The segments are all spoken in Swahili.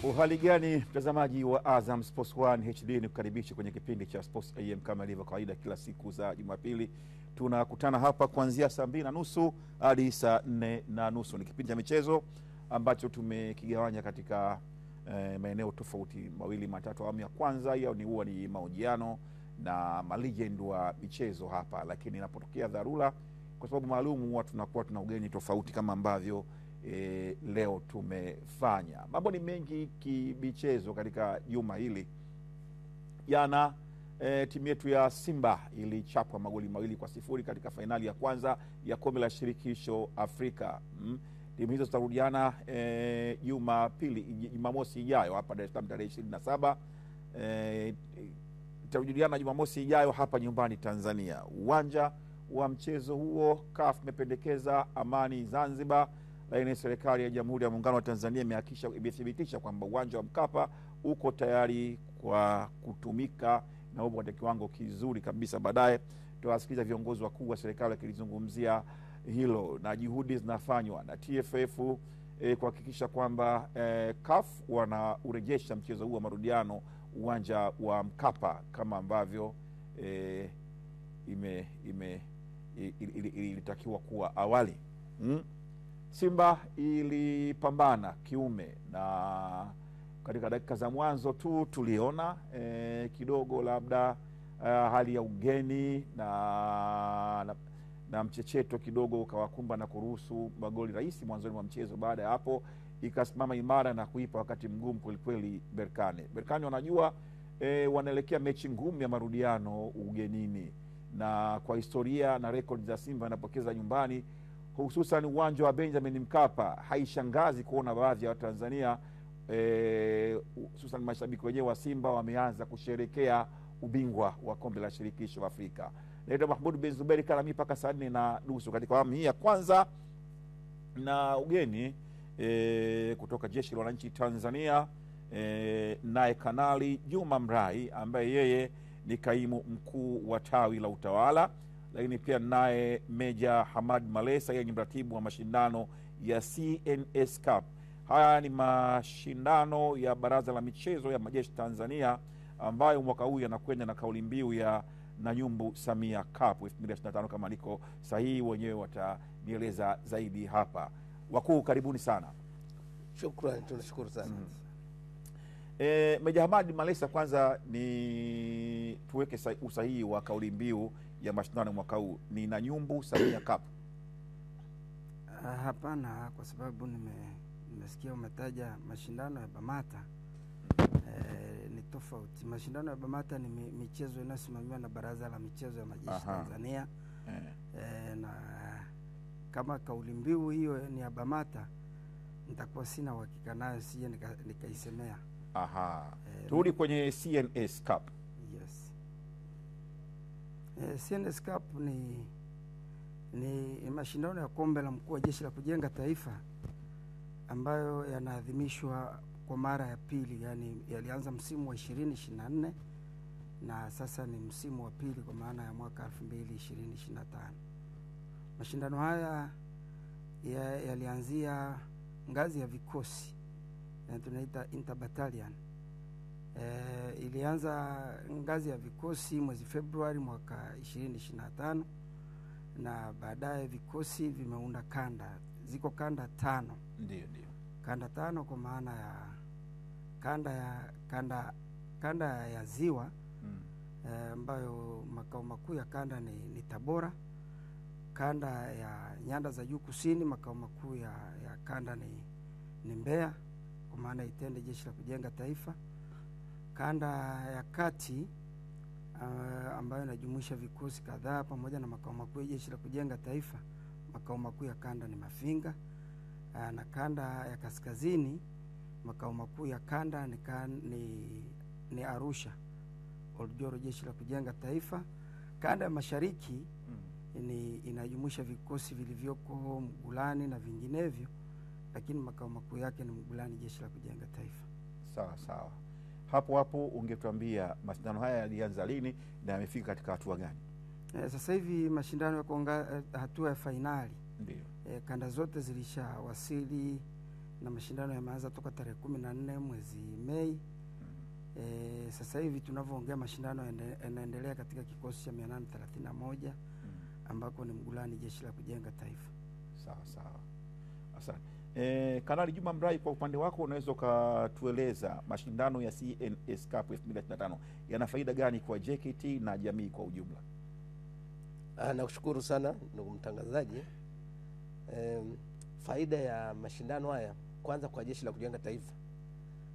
Uhali gani mtazamaji wa Azam Sports 1 HD, ni kukaribisha kwenye kipindi cha Sports AM kama ilivyo kawaida kila siku za Jumapili. Tunakutana hapa kuanzia saa 2:30 hadi saa 4:30. Ni kipindi cha michezo ambacho tumekigawanya katika maeneo tofauti mawili matatu. Awamu ya kwanza hiyo huwa ni mahojiano na malegend wa michezo hapa, lakini inapotokea dharura kwa sababu maalum huwa tunakuwa tuna ugeni tofauti kama ambavyo leo tumefanya. Mambo ni mengi kimichezo katika juma hili. Jana timu yetu ya Simba ilichapwa magoli 2-0 katika fainali ya kwanza ya kombe la shirikisho Afrika. Timu hizo zitarudiana Jumamosi ijayo hapa Dar es Salaam tarehe 27. Zitarudiana Jumamosi ijayo hapa nyumbani Tanzania. Uwanja wa mchezo huo CAF imependekeza Amani Zanzibar, lakini serikali ya Jamhuri ya Muungano wa Tanzania imethibitisha kwamba uwanja wa Mkapa uko tayari kwa kutumika na upo katika kiwango kizuri kabisa. Baadaye tutawasikiza viongozi wakuu wa serikali wakilizungumzia hilo, na juhudi zinafanywa na TFF kuhakikisha kwamba CAF wanaurejesha mchezo huu wa marudiano uwanja wa Mkapa kama ambavyo ilitakiwa kuwa awali. Simba ilipambana kiume, na katika dakika za mwanzo tu tuliona kidogo labda hali ya ugeni na mchecheto kidogo ukawakumba na kuruhusu magoli rahisi mwanzoni mwa mchezo. Baada ya hapo ikasimama imara na kuipa wakati mgumu kwelikweli Berkane wanajua wanaelekea mechi ngumu ya marudiano ugenini, na kwa historia na rekodi za Simba inapokeza nyumbani, hususan uwanja wa Benjamin Mkapa, haishangazi kuona baadhi ya Watanzania hususan mashabiki wenyewe wa Simba wameanza kusherekea ubingwa wa kombe la shirikisho Afrika. Naitwa Mahmoud bin Zuberi Karami mpaka saa 4:30 katika awamu hii ya kwanza, na ugeni kutoka Jeshi la Wananchi Tanzania, naye Kanali Juma Mrai ambaye yeye ni kaimu mkuu wa tawi la utawala, lakini pia naye Meja Hamad Malesa, yeye ni mratibu wa mashindano ya CNS Cup. Haya ni mashindano ya Baraza la Michezo ya Majeshi Tanzania ambayo mwaka huu yanakwenda na kauli mbiu ya Nanyumbu Samia Cup 2025 kama niko sahihi, wenyewe watanieleza zaidi hapa. Wakuu, karibuni sana. Shukrani, tunashukuru sana. Meja Hamad Malesa, kwanza ni tuweke usahihi wa kauli mbiu ya mashindano mwaka huu, ni Nanyumbu Samia Cup. Hapana, kwa sababu nimesikia umetaja mashindano ya Bamata. Ni tofauti. Mashindano ya Bamata ni michezo inayosimamiwa na Baraza la Michezo ya Majeshi Tanzania. Na kama kauli mbiu hiyo ni ya Bamata, nitakuwa sina uhakika nayo, sije nikaisemea. Turudi kwenye CNS Cup. Yes. CNS Cup ni mashindano ya kombe la mkuu wa Jeshi la Kujenga Taifa ambayo yanaadhimishwa kwa mara ya pili. Yani yalianza msimu wa 2024 na sasa ni msimu wa pili kwa maana ya mwaka 2025. Mashindano haya yalianzia ngazi ya vikosi, tunaita interbattalion. Ilianza ngazi ya vikosi mwezi Februari mwaka 2025, na baadaye vikosi vimeunda kanda. Ziko kanda 5. Ndio. Kanda 5 kwa maana ya kanda ya Ziwa, ambayo makao makuu ya kanda ni Tabora. Kanda ya Nyanda za Juu Kusini, makao makuu ya kanda ni Mbeya kwa maana Itende Jeshi la Kujenga Taifa. Kanda ya Kati ambayo inajumuisha vikosi kadhaa pamoja na makao makuu ya Jeshi la Kujenga Taifa, makao makuu ya kanda ni Mafinga. Na kanda ya Kaskazini, makao makuu ya kanda ni Arusha, Oljoro Jeshi la Kujenga Taifa. Kanda ya Mashariki inajumuisha vikosi vilivyoko Mgulani na vinginevyo, lakini makao makuu yake ni Mgulani Jeshi la Kujenga Taifa. Sawa. Hapo ungetuambia mashindano haya yalianza lini na yamefika katika hatua gani? Sasa hivi mashindano yako hatua ya fainali. Ndio. Kanda zote zilishawasili na mashindano yameanza toka tarehe 14 mwezi Mei. Sasa hivi tunavyoongea mashindano yanaendelea katika kikosi cha 831 ambako ni Mgulani Jeshi la Kujenga Taifa. Sawa sawa. Asante. Kanali Juma Mrai, kwa upande wako unaweza ukatueleza mashindano ya CNS Cup 2025 yana faida gani kwa JKT na jamii kwa ujumla? Nakushukuru sana ndugu mtangazaji. Faida ya mashindano haya kwanza kwa Jeshi la Kujenga Taifa.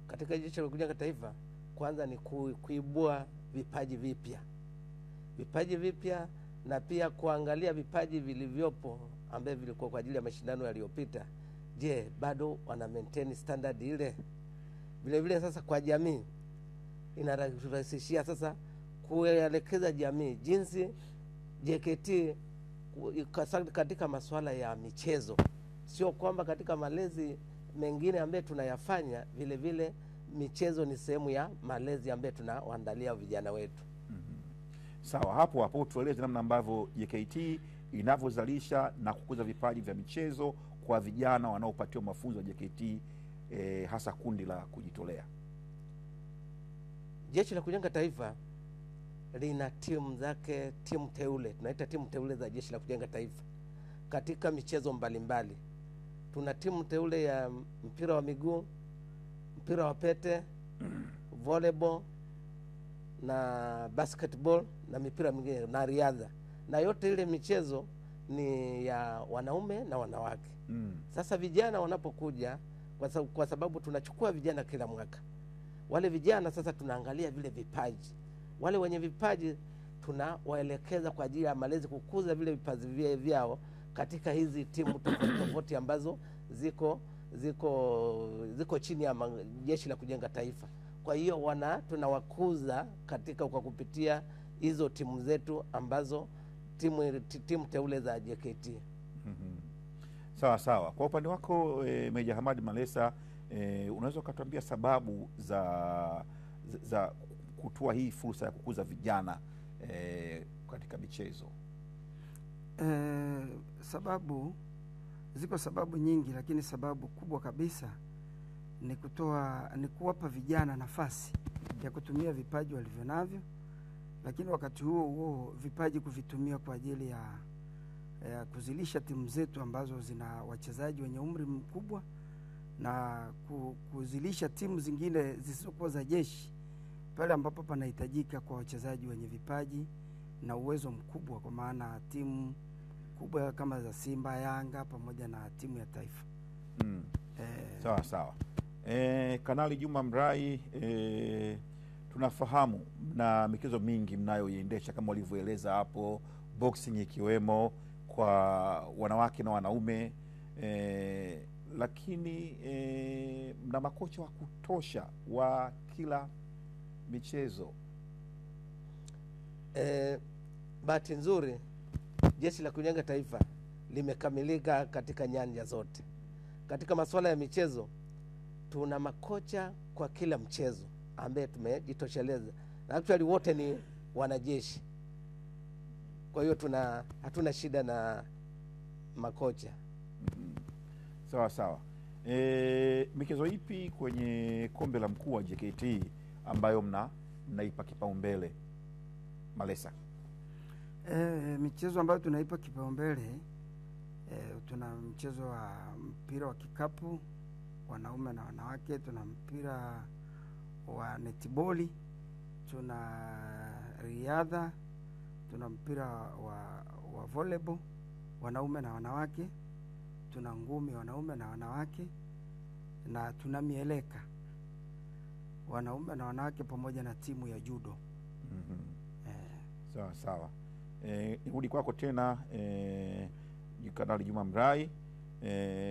Katika Jeshi la Kujenga Taifa kwanza ni kuibua vipaji vipya na pia kuangalia vipaji vilivyopo ambavyo vilikuwa kwa ajili ya mashindano yaliyopita. Je, bado wana maintain standard ile? Vile vile sasa kwa jamii inarahisishia sasa kuelekeza jamii jinsi JKT katika masuala ya michezo. Sio kwamba katika malezi mengine ambayo tunayafanya, vile vile michezo ni sehemu ya malezi ambayo tunawaandalia vijana wetu. Sawa, hapo tueleze namna ambavyo JKT inavyozalisha na kukuza vipaji vya michezo kwa vijana wanaopatiwa mafunzo ya JKT, hasa kundi la kujitolea. Jeshi la Kujenga Taifa lina timu zake, timu teule, tunaita timu teule za Jeshi la Kujenga Taifa katika michezo mbalimbali. Tuna timu teule ya mpira wa miguu, mpira wa pete, volleyball na basketball na mipira mingine na riadha, na yote ile michezo ni ya wanaume na wanawake. Sasa vijana wanapokuja, kwa sababu tunachukua vijana kila mwaka, wale vijana sasa tunaangalia vile vipaji, wale wenye vipaji tunawaelekeza kwa ajili ya malezi, kukuza vile vipaji vyao katika hizi timu tofauti ambazo ziko chini ya Jeshi la Kujenga Taifa. Kwa hiyo tunawakuza katika kwa kupitia hizo timu zetu ambazo timu teule za JKT. Sawa sawa. Kwa upande wako Meja Hamad Malesa, unaweza ukatuambia sababu za kutoa hii fursa ya kukuza vijana katika michezo? Ziko sababu nyingi, lakini sababu kubwa kabisa ni kuwapa vijana nafasi ya kutumia vipaji walivyo navyo, lakini wakati huo vipaji kuvitumia kwa ajili ya kuzilisha timu zetu ambazo zina wachezaji wenye umri mkubwa, na kuzilisha timu zingine zisizokuwa za jeshi pale ambapo panahitajika kwa wachezaji wenye vipaji na uwezo mkubwa, kwa maana timu kubwa kama za Simba, Yanga pamoja na timu ya taifa. Sawa sawa. Kanali Juma Mrai, tunafahamu na michezo mingi mnayoiendesha kama walivyoeleza hapo, boxing ikiwemo kwa wanawake na wanaume, lakini mna makocha wa kutosha wa kila michezo? Bahati nzuri Jeshi la Kujenga Taifa limekamilika katika nyanja zote. Katika masuala ya michezo tuna makocha kwa kila mchezo ambaye tumejitosheleza, na actually wote ni wanajeshi. Kwa hiyo hatuna shida na makocha. Sawa sawa. Michezo ipi kwenye kombe la mkuu wa JKT ambayo mnaipa kipaumbele, Malesa? Michezo ambayo tunaipa kipaumbele, tuna mchezo wa mpira wa kikapu wanaume na wanawake, tuna mpira wa netiboli, tuna riadha, tuna mpira wa volleyball wanaume na wanawake, tuna ngumi wanaume na wanawake, na tuna mieleka wanaume na wanawake pamoja na timu ya judo. Sawa sawa. Nirudi kwako tena Kanali Juma Mrai,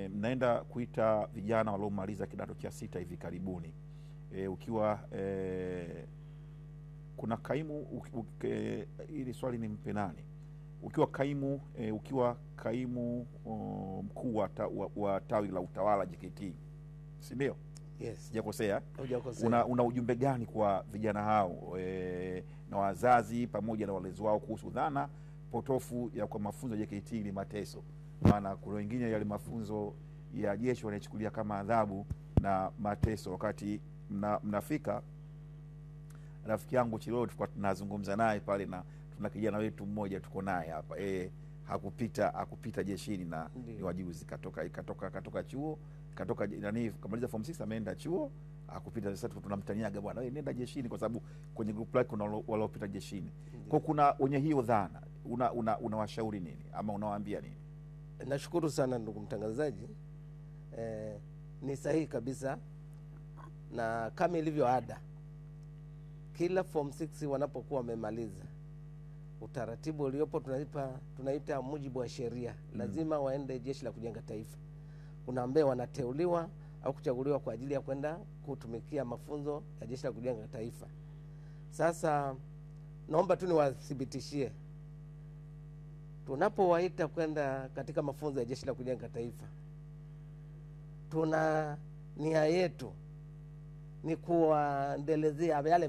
mnaenda kuita vijana waliomaliza kidato cha 6 hivi karibuni, ukiwa kuna kaimu ili swali ni mpe nani, ukiwa kaimu mkuu wa tawi la utawala JKT, si ndio? Yes. Sijakosea? Hujakosea. Una ujumbe gani kwa vijana hao na wazazi pamoja na walezi wao kuhusu dhana potofu ya kwa mafunzo ya JKT ni mateso? Maana kuna wengine yale mafunzo ya jeshi wanaichukulia kama adhabu na mateso. Wakati mnafika, rafiki yangu Chilolo tulikuwa tunazungumza naye pale, na tuna kijana wetu mmoja tuko naye hapa hakupita jeshini, na ni wajuzi katoka chuo, kamaliza form 6 ameenda chuo akupita. Sasa tunamtaniaga, bwana wewe nenda jeshini, kwa sababu kwenye group lake kuna waliopita jeshini. Kwa kuna wenye hiyo dhana, unawashauri nini ama unawaambia nini? Nashukuru sana ndugu mtangazaji. Ni sahihi kabisa, na kama ilivyo ada, kila form 6 wanapokuwa wamemaliza, utaratibu uliopo tunaita mujibu wa sheria, lazima waende Jeshi la Kujenga Taifa. Kuna ambao wanateuliwa au kuchaguliwa kwa ajili ya kwenda kutumikia mafunzo ya Jeshi la Kujenga Taifa. Sasa naomba tu niwathibitishie, tunapowaita kwenda katika mafunzo ya Jeshi la Kujenga Taifa, tuna nia yetu ni kuwaendelezea yale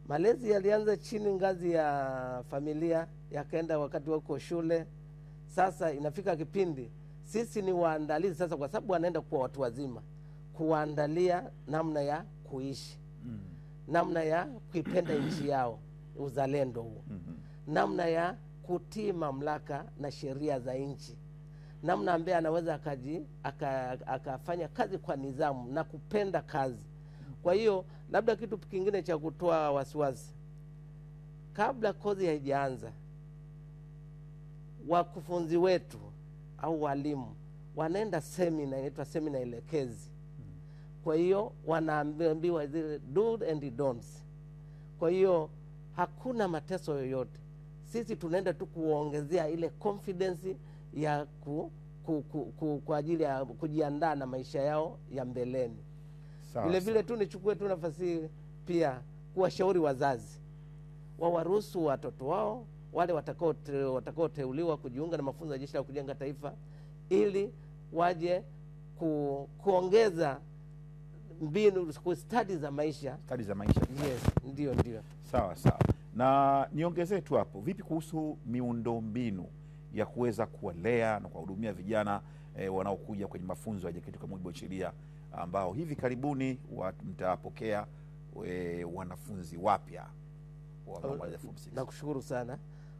malezi yalianza chini ngazi ya familia, yakaenda wakati wako shule. Sasa inafika kipindi sisi ni waandalizi sasa, kwa sababu wanaenda kuwa watu wazima, kuwaandalia namna ya kuishi, namna ya kuipenda nchi yao, uzalendo huo, namna ya kutii mamlaka na sheria za nchi, namna ambaye anaweza akafanya kazi kwa nidhamu na kupenda kazi. Kwa hiyo labda kitu kingine cha kutoa wasiwasi, kabla kozi haijaanza, wakufunzi wetu au walimu wanaenda semina, inaitwa semina elekezi. Kwa hiyo wanaambiwa zile do and don'ts. Kwa hiyo hakuna mateso yoyote, sisi tunaenda tu kuongezea ile confidence ya kwa ajili ya kujiandaa na maisha yao ya mbeleni. Vile vile tu nichukue tu nafasi pia kuwashauri wazazi wawaruhusu watoto wao wale watakaoteuliwa kujiunga na mafunzo ya Jeshi la Kujenga Taifa, ili waje kuongeza mbinu, study za maisha. Yes, ndio. Sawa. Na niongezee tu hapo, vipi kuhusu miundombinu ya kuweza kuwalea na kuwahudumia vijana wanaokuja kwenye mafunzo ya JKT kwa mujibu wa sheria, ambao hivi karibuni mtapokea wanafunzi wapya wa form 6? Nakushukuru sana.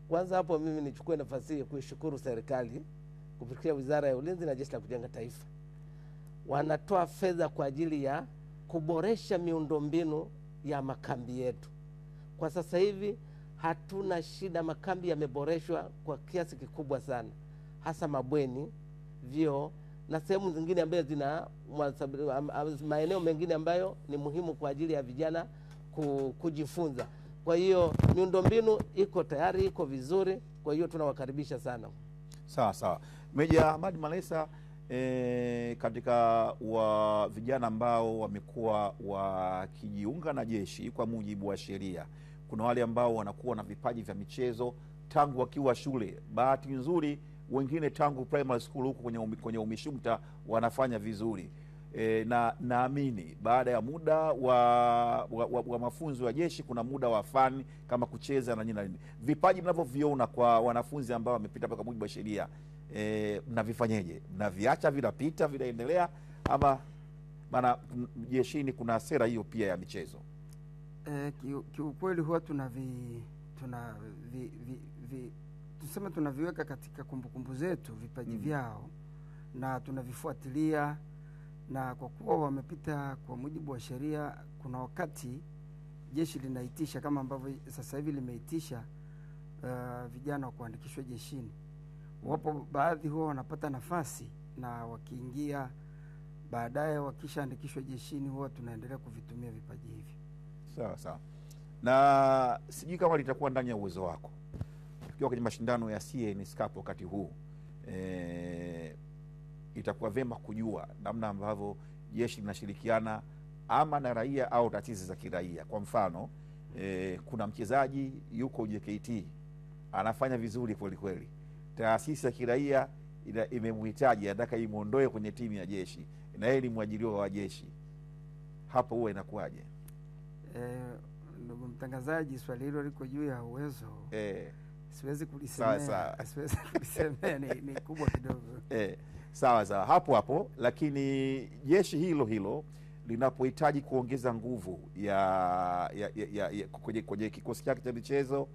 Kwanza hapo mimi nichukue nafasi hii kuishukuru serikali kupitia Wizara ya Ulinzi na Jeshi la Kujenga Taifa. Wanatoa fedha kwa ajili ya kuboresha miundombinu ya makambi yetu. Kwa sasa hivi hatuna shida, makambi yameboreshwa kwa kiasi kikubwa sana, hasa mabweni, vyoo na sehemu zingine ambazo zina maeneo mengine ambayo ni muhimu kwa ajili ya vijana kujifunza. Kwa hiyo miundombinu iko tayari, iko vizuri, kwa hiyo tunawakaribisha sana. Sawa. Meja Ahmad Malesa, katika wa vijana ambao wamekuwa wakijiunga na jeshi kwa mujibu wa sheria, kuna wale ambao wanakuwa na vipaji vya michezo tangu wakiwa shule. Bahati nzuri wengine tangu primary school huko kwenye umishumta wanafanya vizuri. Na naamini baada ya muda wa mafunzo ya jeshi kuna muda wa fani kama kucheza na nini. Vipaji mnavyoviona kwa wanafunzi ambao wamepita kwa mujibu wa sheria, mnavifanyeje? Mnaviacha vinapita vinaendelea, ama maana jeshini kuna sera hiyo pia ya michezo? Kiukweli huwa tuseme tunaviweka katika kumbukumbu zetu vipaji vyao, na tunavifuatilia, na kwa kuwa wamepita kwa mujibu wa sheria, kuna wakati jeshi linaitisha kama ambavyo sasa hivi limeitisha vijana wa kuandikishwa jeshini. Wapo baadhi huwa wanapata nafasi, na wakiingia baadaye wakishaandikishwa jeshini huwa tunaendelea kuvitumia vipaji hivi. Sawa. Na sijui kama litakuwa ndani ya uwezo wako, tukiwa kwenye mashindano ya CNSCAP wakati huu, itakuwa vema kujua namna ambavyo jeshi linashirikiana ama na raia au taasisi za kiraia. Kwa mfano, kuna mchezaji yuko JKT anafanya vizuri kweli, taasisi ya kiraia imemhitaji, anataka imuondoe kwenye timu ya jeshi, na yeye ni mwajiriwa wa jeshi, hapo huwa inakuwaje? Ndugu mtangazaji, swali hilo liko juu ya uwezo. Siwezi kulisemea. Sawa. Siwezi kulisemea, ni kubwa kidogo. Sawa sawa, hapo hapo. Lakini jeshi hilo hilo linapohitaji kuongeza nguvu kwenye kikosi chake cha michezo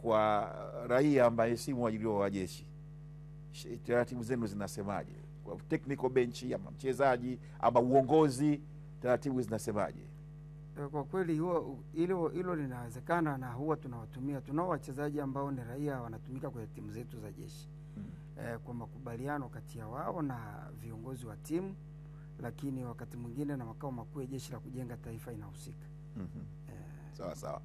kwa raia ambaye si mwajiriwa wa jeshi, taratibu zenu zinasemaje? Kwa technical bench ama mchezaji ama uongozi, taratibu zinasemaje? Kwa kweli hilo linawezekana, na huwa tunawatumia. Tunao wachezaji ambao ni raia wanatumika kwenye timu zetu za jeshi kwa makubaliano kati ya wao na viongozi wa timu, lakini wakati mwingine na makao makuu ya Jeshi la Kujenga Taifa inahusika. Sawa sawa.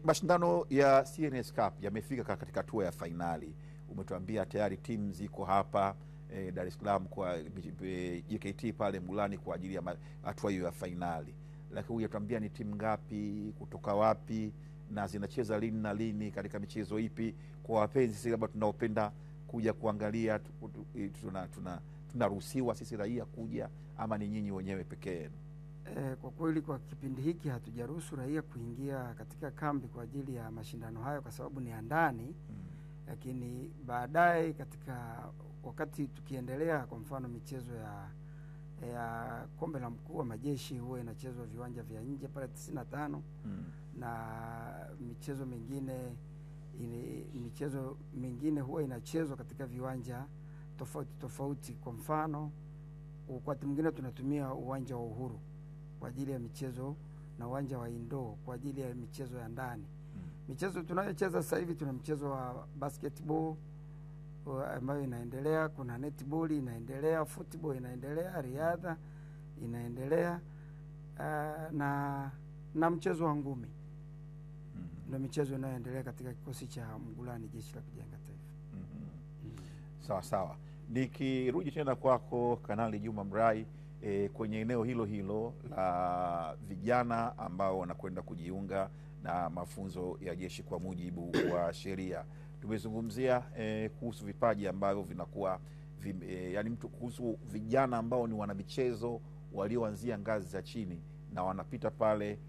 Mashindano ya CNS Cup yamefika katika hatua ya fainali. Umetuambia tayari timu ziko hapa Dar es Salaam kwa JKT pale Mulani kwa ajili ya hatua hiyo ya fainali, lakini hujatuambia ni timu ngapi, kutoka wapi, na zinacheza lini na lini, katika michezo ipi? Kwa wapenzi sisi labda tunaopenda kuja kuangalia, tunaruhusiwa sisi raia kuja ama ni nyinyi wenyewe pekee yenu? Kwa kweli kwa kipindi hiki hatujaruhusu raia kuingia katika kambi kwa ajili ya mashindano hayo kwa sababu ni ya ndani. Lakini baadaye katika wakati tukiendelea, kwa mfano michezo ya kombe la mkuu wa majeshi huwa inachezwa viwanja vya nje pale 95 na michezo mingine huwa inachezwa katika viwanja tofauti tofauti. Kwa mfano wakati mwingine tunatumia uwanja wa Uhuru kwa ajili ya michezo na uwanja wa Indo kwa ajili ya michezo ya ndani. Michezo tunayocheza sasa hivi, tuna mchezo wa basketball ambayo inaendelea, kuna netball inaendelea, football inaendelea, riadha inaendelea, na mchezo wa ngumi. Ndio michezo inayoendelea katika kikosi cha Mgulani Jeshi la Kujenga Taifa. Sawa sawa. Nikirudi tena kwako Kanali Juma Mrai, kwenye eneo hilo hilo la vijana ambao wanakwenda kujiunga na mafunzo ya jeshi kwa mujibu wa sheria, tumezungumzia kuhusu vipaji ambavyo vinakuwa yani kuhusu vijana ambao ni wanamichezo walioanzia ngazi za chini na wanapita pale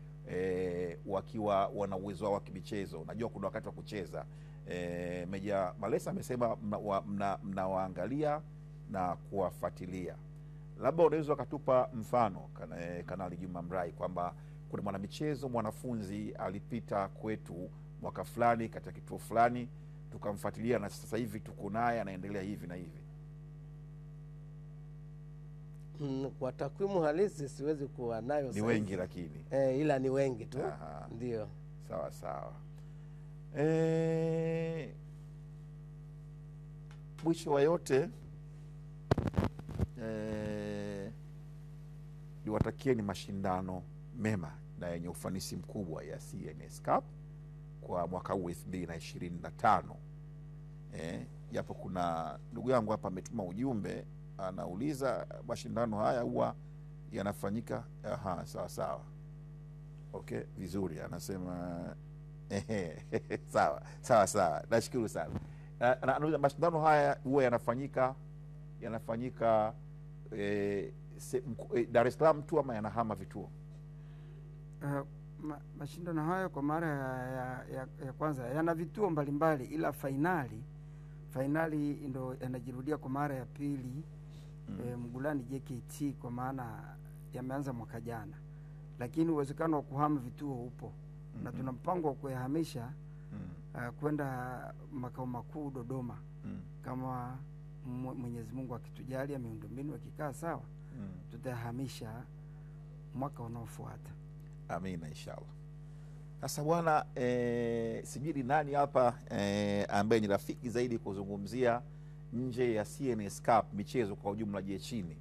wakiwa wana uwezo wao wa kimichezo. Najua kuna wakati wa kucheza. Meja Malesa amesema mnawaangalia na kuwafuatilia. Labda unaweza ukatupa mfano Kanali Juma Mrai kwamba kuna mwanamichezo mwanafunzi alipita kwetu mwaka fulani katika kituo fulani, tukamfuatilia na sasa hivi tuko naye anaendelea hivi na hivi. Kwa takwimu halisi siwezi kuwa nayo, ni wengi lakini ila ni wengi tu. Ndio. Sawa sawa. Mwisho wa yote niwatakieni mashindano mema na yenye ufanisi mkubwa ya CNS Cup kwa mwaka huu 2025. Japo kuna ndugu yangu hapa ametuma ujumbe anauliza mashindano haya huwa yanafanyika. Sawa sawa. Okay, vizuri, anasema sawa sawa, nashukuru sana. Anauliza mashindano haya huwa yanafanyika Dar es Salaam tu ama yanahama vituo? Mashindano hayo kwa mara ya kwanza yana vituo mbalimbali, ila fainali ndo yanajirudia kwa mara ya pili. Mgulani JKT kwa maana yameanza mwaka jana, lakini uwezekano wa kuhama vituo upo. Na tuna mpango wa kuyahamisha kwenda makao makuu Dodoma kama Mwenyezi Mungu akitujalia, miundombinu ikikaa sawa, tutahamisha mwaka unaofuata. Amina, inshallah. Sasa bwana, sijui nani hapa ambaye ni rafiki zaidi kuzungumzia nje ya CNS Cup michezo kwa ujumla jeshini